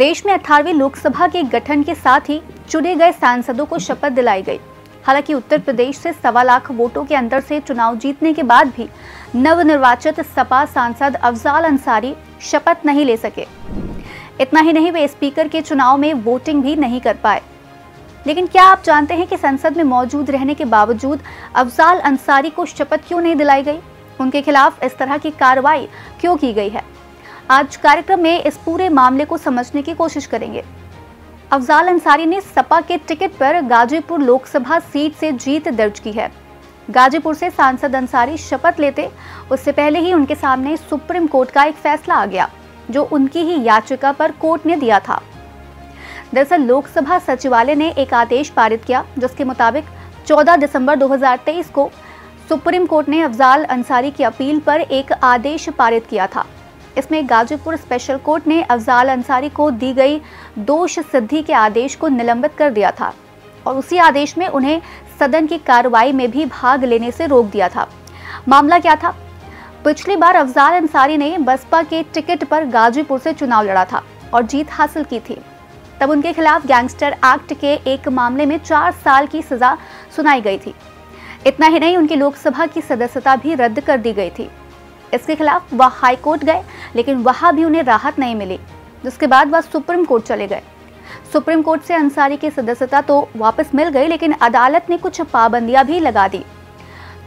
देश में 18वीं लोकसभा के गठन के साथ ही चुने गए सांसदों को शपथ दिलाई गई। हालांकि उत्तर प्रदेश से 1.25 लाख वोटों के अंतर से चुनाव जीतने के बाद भी नवनिर्वाचित सपा सांसद अफजाल अंसारी शपथ नहीं ले सके। इतना ही नहीं, वे स्पीकर के चुनाव में वोटिंग भी नहीं कर पाए। लेकिन क्या आप जानते हैं कि संसद में मौजूद रहने के बावजूद अफजाल अंसारी को शपथ क्यों नहीं दिलाई गई? उनके खिलाफ इस तरह की कार्रवाई क्यों की गई है? आज कार्यक्रम में इस पूरे मामले को समझने की कोशिश करेंगे। अफजाल अंसारी ने सपा के टिकट पर गाजीपुर लोकसभा सीट से जीत दर्ज की है। गाजीपुर से सांसद अंसारी शपथ लेते उससे पहले ही उनके सामने सुप्रीम कोर्ट का एक फैसला आ गया, जो उनकी ही याचिका पर कोर्ट ने दिया था। दरअसल लोकसभा सचिवालय ने एक आदेश पारित किया, जिसके मुताबिक 14 दिसंबर 2023 को सुप्रीम कोर्ट ने अफजाल अंसारी की अपील पर एक आदेश पारित किया था। इसमें गाजीपुर स्पेशल कोर्ट ने अफजाल अंसारी को दी गई दोष सिद्धि के आदेश को निलंबित कर दिया था और उसी आदेश में उन्हें सदन की कार्रवाई में भी भाग लेने से रोक दिया था। मामला क्या था? पिछली बार अफजाल अंसारी ने बसपा के टिकट पर गाजीपुर से चुनाव लड़ा था और जीत हासिल की थी। तब उनके खिलाफ गैंगस्टर एक्ट के एक मामले में 4 साल की सजा सुनाई गई थी। इतना ही नहीं, उनकी लोकसभा की सदस्यता भी रद्द कर दी गई थी। इसके खिलाफ वह हाई कोर्ट गए, लेकिन वहां भी उन्हें राहत नहीं मिली, जिसके बाद वह सुप्रीम कोर्ट चले गए। सुप्रीम कोर्ट से अंसारी की सदस्यता तो वापस मिल गई, लेकिन अदालत ने कुछ पाबंदियां भी लगा दी।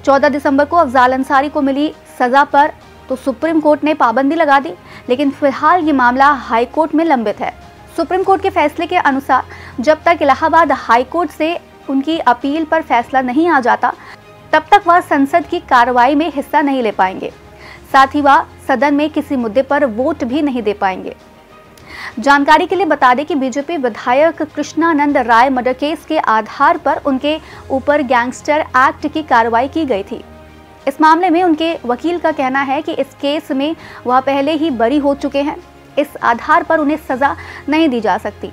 14 दिसंबर को अफजाल अंसारी को मिली सजा पर तो सुप्रीम कोर्ट ने पाबंदी लगा दी, लेकिन फिलहाल ये मामला हाई कोर्ट में लंबित है। सुप्रीम कोर्ट के फैसले के अनुसार जब तक इलाहाबाद हाई कोर्ट से उनकी अपील पर फैसला नहीं आ जाता, तब तक वह संसद की कार्रवाई में हिस्सा नहीं ले पाएंगे। साथ ही वह सदन में किसी मुद्दे पर वोट भी नहीं दे पाएंगे। जानकारी के लिए बता दें कि बीजेपी विधायक कृष्णानंद राय मर्डर केस के आधार पर उनके ऊपर गैंगस्टर एक्ट की कार्रवाई की गई थी। इस मामले में उनके वकील का कहना है कि इस केस में वह पहले ही बरी हो चुके हैं, इस आधार पर उन्हें सजा नहीं दी जा सकती।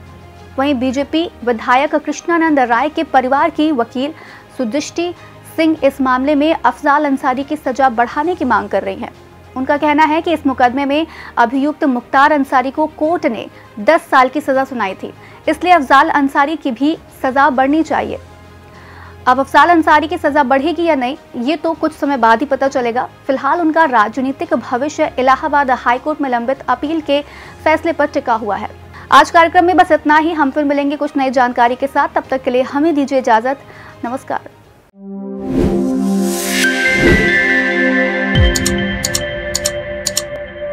वहीं बीजेपी विधायक कृष्णानंद राय के परिवार की वकील सुदृष्टि सिंह इस मामले में अफजाल अंसारी की सजा बढ़ाने की मांग कर रही हैं। उनका कहना है कि इस मुकदमे में अभियुक्त मुख्तार अंसारी को कोर्ट ने 10 साल की सजा सुनाई थी, इसलिए अफजाल अंसारी की भी सजा बढ़नी चाहिए। अब अफजाल अंसारी की सजा बढ़ेगी या नहीं, ये तो कुछ समय बाद ही पता चलेगा। फिलहाल उनका राजनीतिक भविष्य इलाहाबाद हाईकोर्ट में लंबित अपील के फैसले पर टिका हुआ है। आज कार्यक्रम में बस इतना ही। हम फिर मिलेंगे कुछ नई जानकारी के साथ। तब तक के लिए हमें दीजिए इजाजत। नमस्कार।